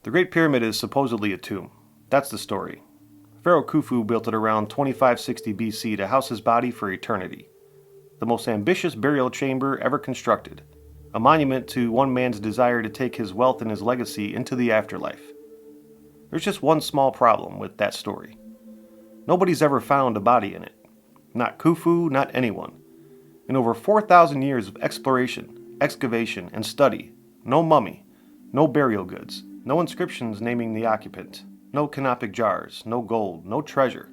The Great Pyramid is supposedly a tomb. That's the story. Pharaoh Khufu built it around 2560 BC to house his body for eternity. The most ambitious burial chamber ever constructed. A monument to one man's desire to take his wealth and his legacy into the afterlife. There's just one small problem with that story. Nobody's ever found a body in it. Not Khufu, not anyone. In over 4,000 years of exploration, excavation, and study, no mummy, no burial goods, no inscriptions naming the occupant, no canopic jars, no gold, no treasure.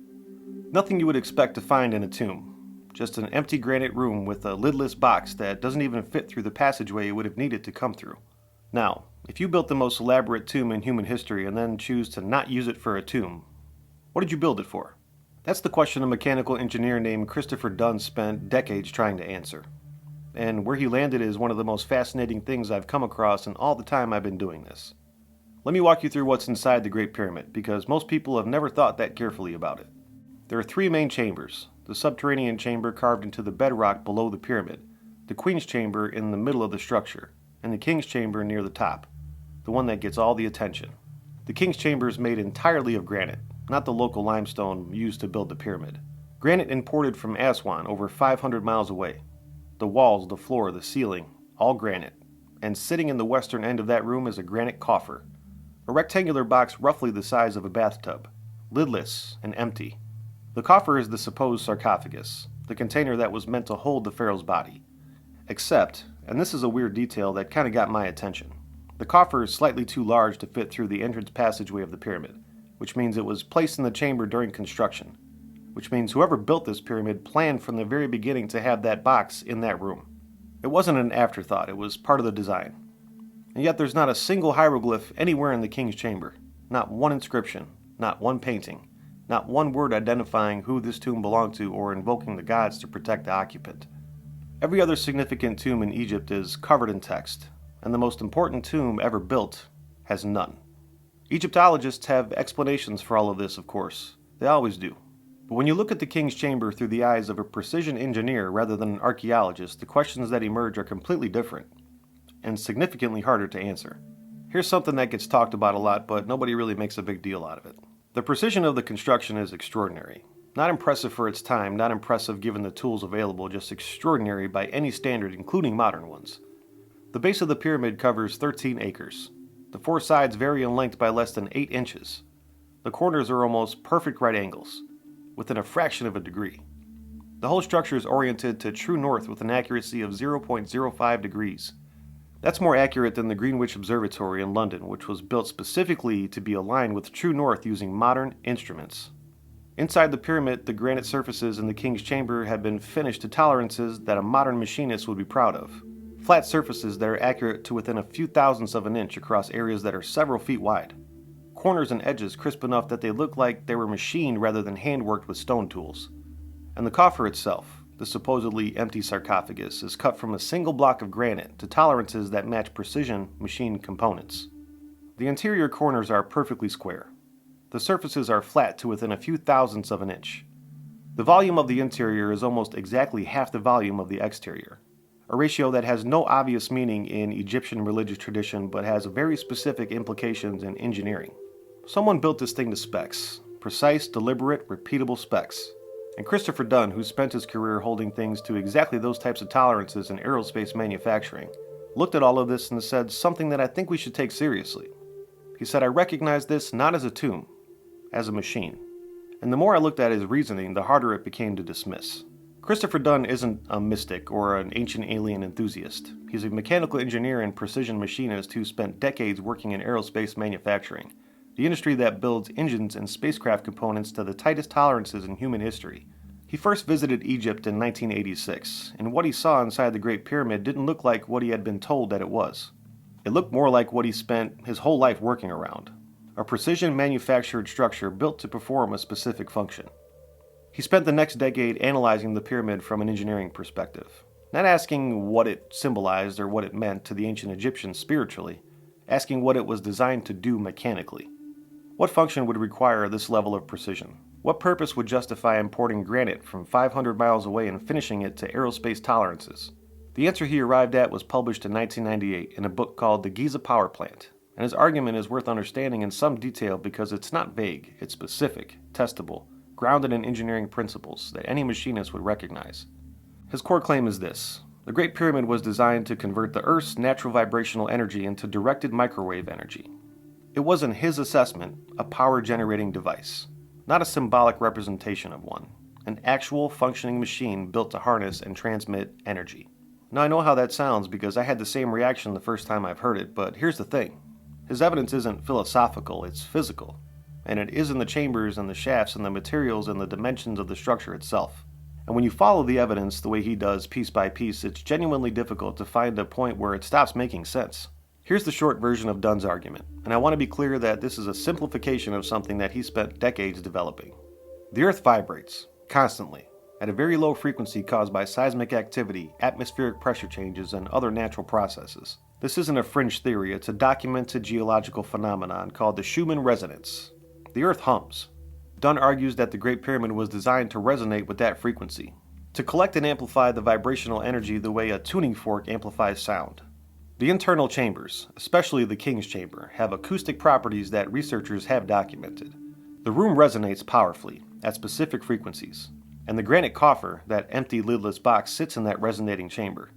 Nothing you would expect to find in a tomb. Just an empty granite room with a lidless box that doesn't even fit through the passageway it would have needed to come through. Now, if you built the most elaborate tomb in human history and then choose to not use it for a tomb, what did you build it for? That's the question a mechanical engineer named Christopher Dunn spent decades trying to answer. And where he landed is one of the most fascinating things I've come across in all the time I've been doing this. Let me walk you through what's inside the Great Pyramid, because most people have never thought that carefully about it. There are three main chambers: the subterranean chamber carved into the bedrock below the pyramid, the Queen's chamber in the middle of the structure, and the King's chamber near the top, the one that gets all the attention. The King's chamber is made entirely of granite, not the local limestone used to build the pyramid. Granite imported from Aswan, over 500 miles away. The walls, the floor, the ceiling, all granite. And sitting in the western end of that room is a granite coffer. A rectangular box roughly the size of a bathtub, lidless and empty. The coffer is the supposed sarcophagus, the container that was meant to hold the pharaoh's body. Except, and this is a weird detail that kind of got my attention, the coffer is slightly too large to fit through the entrance passageway of the pyramid, which means it was placed in the chamber during construction, which means whoever built this pyramid planned from the very beginning to have that box in that room. It wasn't an afterthought, it was part of the design. And yet there's not a single hieroglyph anywhere in the King's chamber, not one inscription, not one painting, not one word identifying who this tomb belonged to or invoking the gods to protect the occupant. Every other significant tomb in Egypt is covered in text, and the most important tomb ever built has none. Egyptologists have explanations for all of this, of course. They always do. But when you look at the King's chamber through the eyes of a precision engineer rather than an archaeologist, the questions that emerge are completely different, and significantly harder to answer. Here's something that gets talked about a lot, but nobody really makes a big deal out of it. The precision of the construction is extraordinary. Not impressive for its time, not impressive given the tools available, just extraordinary by any standard, including modern ones. The base of the pyramid covers 13 acres. The four sides vary in length by less than 8 inches. The corners are almost perfect right angles, within a fraction of a degree. The whole structure is oriented to true north with an accuracy of 0.05 degrees. That's more accurate than the Greenwich Observatory in London, which was built specifically to be aligned with true north using modern instruments. Inside the pyramid, the granite surfaces in the King's chamber have been finished to tolerances that a modern machinist would be proud of. Flat surfaces that are accurate to within a few thousandths of an inch across areas that are several feet wide. Corners and edges crisp enough that they look like they were machined rather than handworked with stone tools. And the coffer itself, the supposedly empty sarcophagus, is cut from a single block of granite to tolerances that match precision machined components. The interior corners are perfectly square. The surfaces are flat to within a few thousandths of an inch. The volume of the interior is almost exactly half the volume of the exterior, a ratio that has no obvious meaning in Egyptian religious tradition but has very specific implications in engineering. Someone built this thing to specs, precise, deliberate, repeatable specs. And Christopher Dunn, who spent his career holding things to exactly those types of tolerances in aerospace manufacturing, looked at all of this and said something that I think we should take seriously. He said, "I recognize this not as a tomb, as a machine." And the more I looked at his reasoning, the harder it became to dismiss. Christopher Dunn isn't a mystic or an ancient alien enthusiast. He's a mechanical engineer and precision machinist who spent decades working in aerospace manufacturing, the industry that builds engines and spacecraft components to the tightest tolerances in human history. He first visited Egypt in 1986, and what he saw inside the Great Pyramid didn't look like what he had been told that it was. It looked more like what he spent his whole life working around, a precision manufactured structure built to perform a specific function. He spent the next decade analyzing the pyramid from an engineering perspective, not asking what it symbolized or what it meant to the ancient Egyptians spiritually, asking what it was designed to do mechanically. What function would require this level of precision? What purpose would justify importing granite from 500 miles away and finishing it to aerospace tolerances? The answer he arrived at was published in 1998 in a book called The Giza Power Plant, And his argument is worth understanding in some detail because it's not vague, it's specific, testable, grounded in engineering principles that any machinist would recognize. His core claim is this: the Great Pyramid was designed to convert the Earth's natural vibrational energy into directed microwave energy. It was, in his assessment, a power-generating device, not a symbolic representation of one, an actual functioning machine built to harness and transmit energy. Now I know how that sounds because I had the same reaction the first time I've heard it, but here's the thing. His evidence isn't philosophical, it's physical. And it is in the chambers and the shafts and the materials and the dimensions of the structure itself. And when you follow the evidence the way he does piece by piece, it's genuinely difficult to find a point where it stops making sense. Here's the short version of Dunn's argument, and I want to be clear that this is a simplification of something that he spent decades developing. The Earth vibrates, constantly, at a very low frequency caused by seismic activity, atmospheric pressure changes, and other natural processes. This isn't a fringe theory, it's a documented geological phenomenon called the Schumann resonance. The Earth hums. Dunn argues that the Great Pyramid was designed to resonate with that frequency, to collect and amplify the vibrational energy the way a tuning fork amplifies sound. The internal chambers, especially the King's Chamber, have acoustic properties that researchers have documented. The room resonates powerfully, at specific frequencies, and the granite coffer, that empty lidless box, sits in that resonating chamber.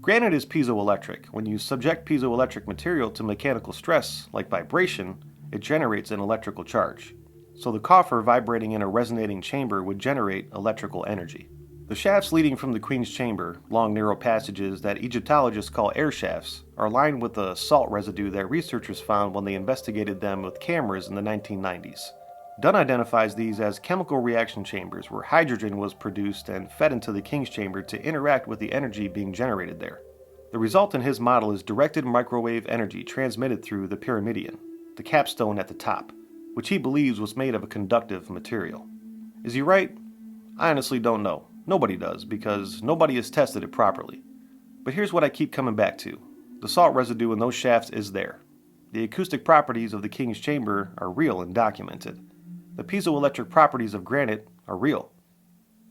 Granite is piezoelectric. When you subject piezoelectric material to mechanical stress, like vibration, it generates an electrical charge. So the coffer vibrating in a resonating chamber would generate electrical energy. The shafts leading from the Queen's Chamber, long narrow passages that Egyptologists call air shafts, are lined with a salt residue that researchers found when they investigated them with cameras in the 1990s. Dunn identifies these as chemical reaction chambers where hydrogen was produced and fed into the King's Chamber to interact with the energy being generated there. The result in his model is directed microwave energy transmitted through the pyramidion, the capstone at the top, which he believes was made of a conductive material. Is he right? I honestly don't know. Nobody does, because nobody has tested it properly. But here's what I keep coming back to. The salt residue in those shafts is there. The acoustic properties of the King's Chamber are real and documented. The piezoelectric properties of granite are real.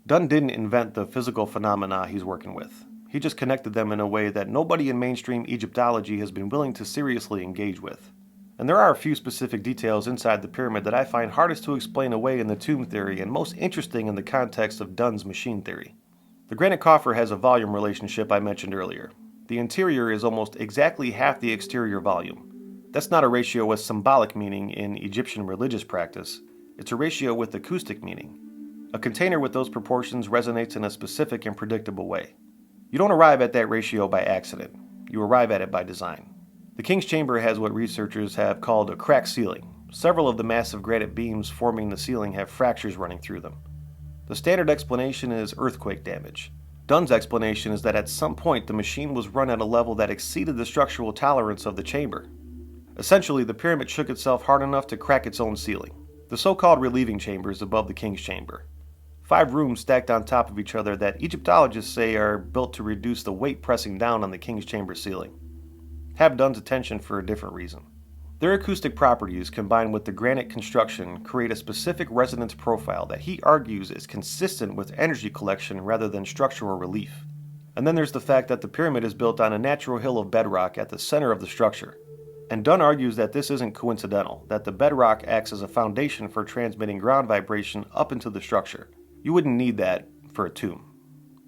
Dunn didn't invent the physical phenomena he's working with. He just connected them in a way that nobody in mainstream Egyptology has been willing to seriously engage with. And there are a few specific details inside the pyramid that I find hardest to explain away in the tomb theory and most interesting in the context of Dunn's machine theory. The granite coffer has a volume relationship I mentioned earlier. The interior is almost exactly half the exterior volume. That's not a ratio with symbolic meaning in Egyptian religious practice. It's a ratio with acoustic meaning. A container with those proportions resonates in a specific and predictable way. You don't arrive at that ratio by accident. You arrive at it by design. The King's Chamber has what researchers have called a cracked ceiling. Several of the massive granite beams forming the ceiling have fractures running through them. The standard explanation is earthquake damage. Dunn's explanation is that at some point the machine was run at a level that exceeded the structural tolerance of the chamber. Essentially, the pyramid shook itself hard enough to crack its own ceiling. The so-called relieving chambers above the King's Chamber. 5 rooms stacked on top of each other that Egyptologists say are built to reduce the weight pressing down on the King's Chamber ceiling. Have Dunn's attention for a different reason. Their acoustic properties combined with the granite construction create a specific resonance profile that he argues is consistent with energy collection rather than structural relief. And then there's the fact that the pyramid is built on a natural hill of bedrock at the center of the structure. And Dunn argues that this isn't coincidental, that the bedrock acts as a foundation for transmitting ground vibration up into the structure. You wouldn't need that for a tomb.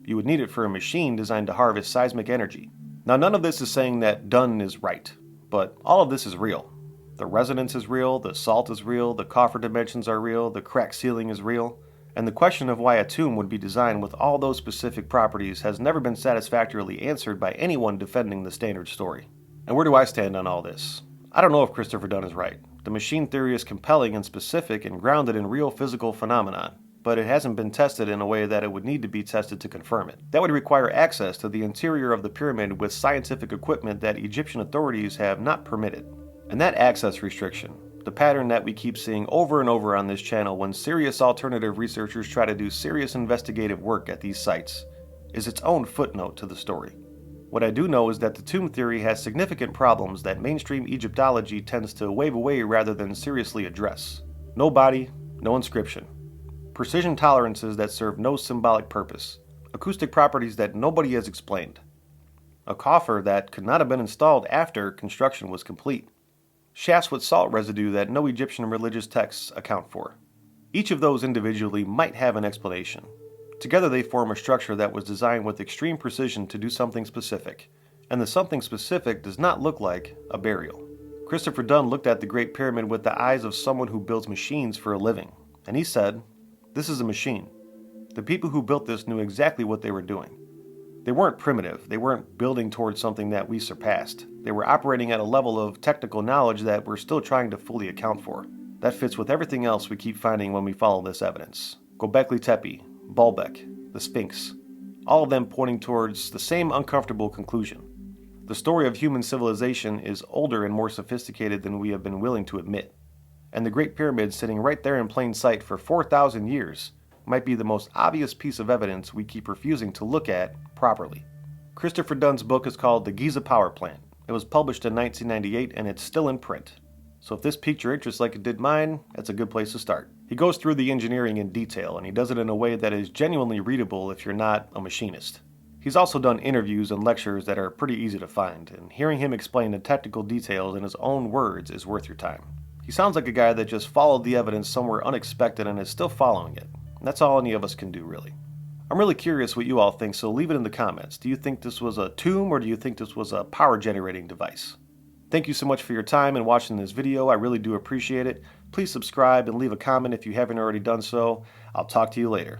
You would need it for a machine designed to harvest seismic energy. Now, none of this is saying that Dunn is right, but all of this is real. The resonance is real, the salt is real, the coffer dimensions are real, the cracked ceiling is real, and the question of why a tomb would be designed with all those specific properties has never been satisfactorily answered by anyone defending the standard story. And where do I stand on all this? I don't know if Christopher Dunn is right. The machine theory is compelling and specific and grounded in real physical phenomenon, but it hasn't been tested in a way that it would need to be tested to confirm it. That would require access to the interior of the pyramid with scientific equipment that Egyptian authorities have not permitted. And that access restriction, the pattern that we keep seeing over and over on this channel when serious alternative researchers try to do serious investigative work at these sites, is its own footnote to the story. What I do know is that the tomb theory has significant problems that mainstream Egyptology tends to wave away rather than seriously address. No body, no inscription. Precision tolerances that serve no symbolic purpose. Acoustic properties that nobody has explained. A coffer that could not have been installed after construction was complete. shafts with salt residue that no Egyptian religious texts account for. Each of those individually might have an explanation. Together they form a structure that was designed with extreme precision to do something specific, and the something specific does not look like a burial. Christopher Dunn looked at the Great Pyramid with the eyes of someone who builds machines for a living, and he said, "This is a machine." The people who built this knew exactly what they were doing. They weren't primitive, they weren't building towards something that we surpassed. They were operating at a level of technical knowledge that we're still trying to fully account for. That fits with everything else we keep finding when we follow this evidence. Göbekli Tepe, Baalbek, the Sphinx, all of them pointing towards the same uncomfortable conclusion. The story of human civilization is older and more sophisticated than we have been willing to admit. And the Great Pyramid sitting right there in plain sight for 4,000 years might be the most obvious piece of evidence we keep refusing to look at properly. Christopher Dunn's book is called The Giza Power Plant. It was published in 1998 and it's still in print. So if this piqued your interest like it did mine, that's a good place to start. He goes through the engineering in detail and he does it in a way that is genuinely readable if you're not a machinist. He's also done interviews and lectures that are pretty easy to find, and hearing him explain the technical details in his own words is worth your time. He sounds like a guy that just followed the evidence somewhere unexpected and is still following it. That's all any of us can do, really. I'm really curious what you all think, so leave it in the comments. Do you think this was a tomb, or do you think this was a power generating device? Thank you so much for your time and watching this video. I really do appreciate it. Please subscribe and leave a comment if you haven't already done so. I'll talk to you later.